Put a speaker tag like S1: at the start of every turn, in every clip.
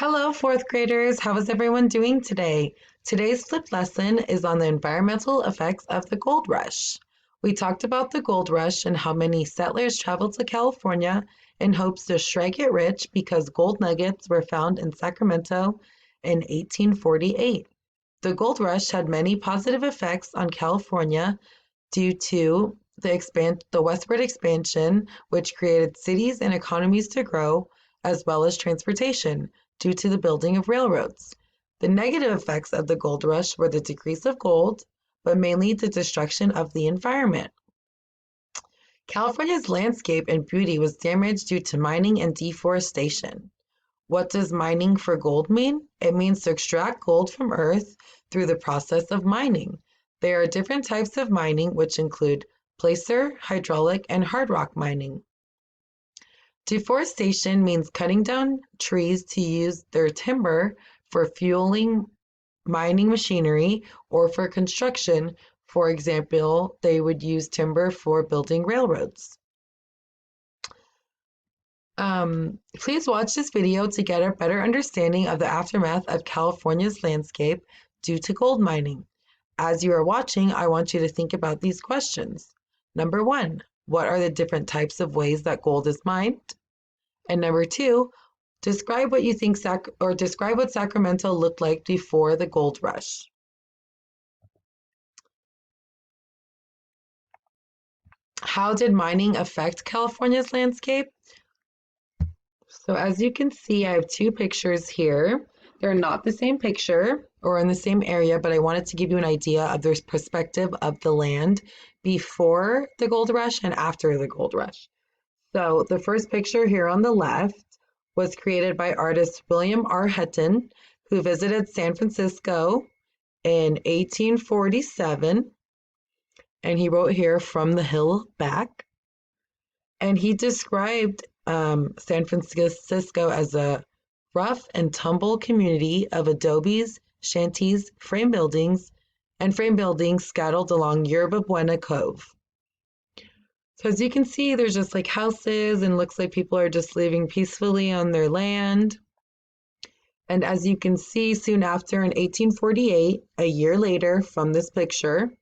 S1: Hello, fourth graders. How is everyone doing today? Today's flipped lesson is on the environmental effects of the gold rush. We talked about the gold rush and how many settlers traveled to California in hopes to get rich because gold nuggets were found in Sacramento in 1848. The gold rush had many positive effects on California due to the westward expansion, which created cities and economies to grow, as well as transportation, due to the building of railroads. The negative effects of the gold rush were the decrease of gold, but mainly the destruction of the environment. California's landscape and beauty was damaged due to mining and deforestation. What does mining for gold mean? It means to extract gold from earth through the process of mining. There are different types of mining, which include placer, hydraulic, and hard rock mining. Deforestation means cutting down trees to use their timber for fueling mining machinery or for construction. For example, they would use timber for building railroads. Please watch this video to get a better understanding of the aftermath of California's landscape due to gold mining. As you are watching, I want you to think about these questions. Number one, what are the different types of ways that gold is mined? And number two, describe what you think describe what Sacramento looked like before the gold rush. How did mining affect California's landscape? So as you can see, I have two pictures here. They're not the same picture or in the same area, but I wanted to give you an idea of their perspective of the land before the gold rush and after the gold rush. So the first picture here on the left was created by artist William R. Hutton, who visited San Francisco in 1847. And he wrote here, "From the hill back." And he described San Francisco as a rough and tumble community of adobes, shanties, frame buildings scattered along Yerba Buena Cove. So as you can see, there's just like houses and looks like people are just living peacefully on their land. And as you can see, soon after in 1848, a year later from this picture,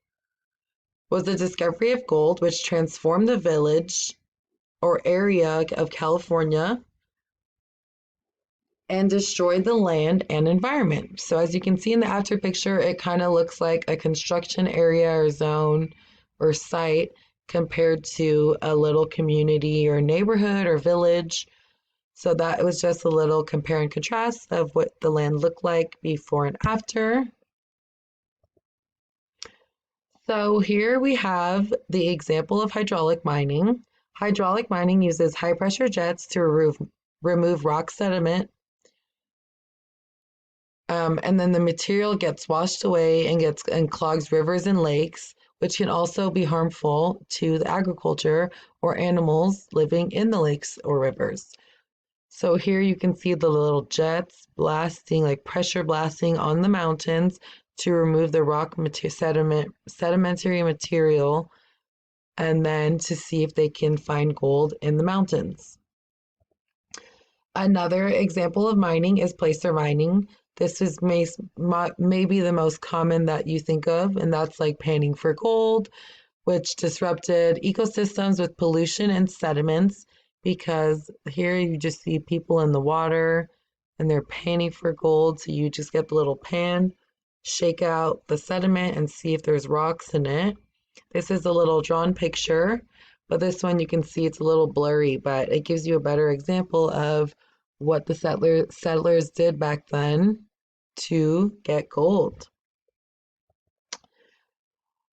S1: was the discovery of gold, which transformed the village or area of California and destroyed the land and environment. So as you can see in the after picture, it kind of looks like a construction area or zone or site compared to a little community or neighborhood or village. So that was just a little compare and contrast of what the land looked like before and after. So here we have the example of hydraulic mining. Hydraulic mining uses high pressure jets to remove rock sediment. And then the material gets washed away and clogs rivers and lakes, which can also be harmful to the agriculture or animals living in the lakes or rivers. So here you can see the little jets blasting, like pressure blasting on the mountains to remove the rock sedimentary material, and then to see if they can find gold in the mountains. Another example of mining is placer mining. This is maybe the most common that you think of, and that's like panning for gold, which disrupted ecosystems with pollution and sediments, because here you just see people in the water and they're panning for gold. So you just get the little pan, shake out the sediment and see if there's rocks in it. This is a little drawn picture, but this one you can see it's a little blurry, but it gives you a better example of what the settlers did back then to get gold.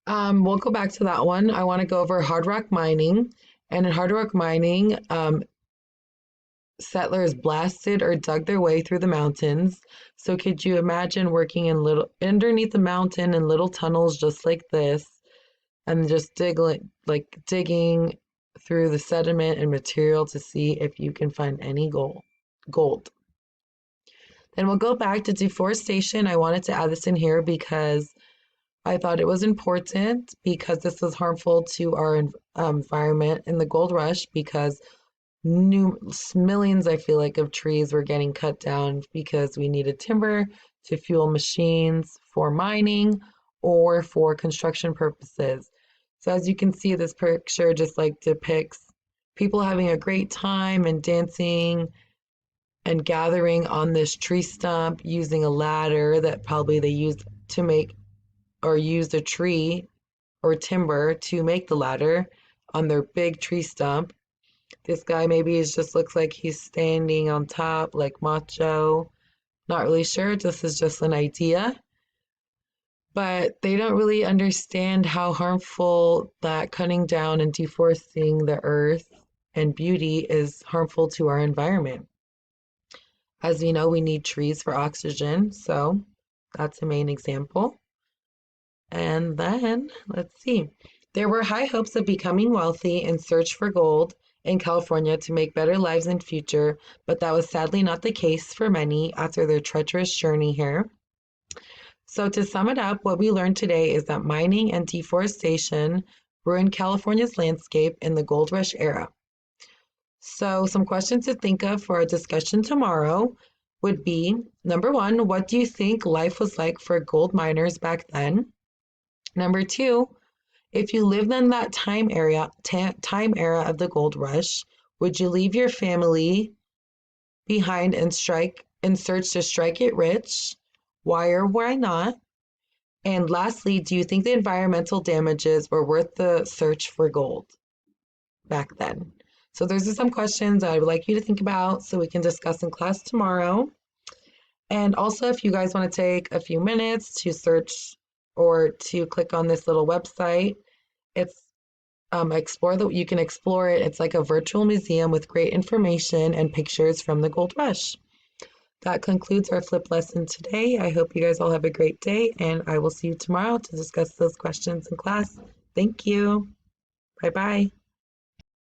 S1: We'll go back to that one. I want to go over hard rock mining. And in hard rock mining, settlers blasted or dug their way through the mountains. So could you imagine working underneath the mountain in little tunnels just like this, and just digging through the sediment and material to see if you can find any gold. Then we'll go back to deforestation. I wanted to add this in here because I thought it was important, because this was harmful to our environment in the gold rush, because millions, I feel like, of trees were getting cut down because we needed timber to fuel machines for mining or for construction purposes. So as you can see, this picture just like depicts people having a great time and dancing and gathering on this tree stump using a ladder that probably they used to make or used a tree or timber to make the ladder on their big tree stump. This guy maybe is just looks like he's standing on top, like macho. Not really sure. This is just an idea. But they don't really understand how harmful that cutting down and deforesting the earth and beauty is harmful to our environment. As we know, we need trees for oxygen, so that's a main example. And then, let's see. There were high hopes of becoming wealthy in search for gold in California to make better lives in future, but that was sadly not the case for many after their treacherous journey here. So to sum it up, what we learned today is that mining and deforestation ruined California's landscape in the gold rush era. So some questions to think of for our discussion tomorrow would be, number one, what do you think life was like for gold miners back then? Number two, if you lived in that time era of the gold rush, would you leave your family behind and search to strike it rich? Why or why not? And lastly, do you think the environmental damages were worth the search for gold back then? So those are some questions I would like you to think about so we can discuss in class tomorrow. And also, if you guys want to take a few minutes to search or to click on this little website, it's you can explore it. It's like a virtual museum with great information and pictures from the gold rush. That concludes our flip lesson today. I hope you guys all have a great day, and I will see you tomorrow to discuss those questions in class. Thank you. Bye-bye.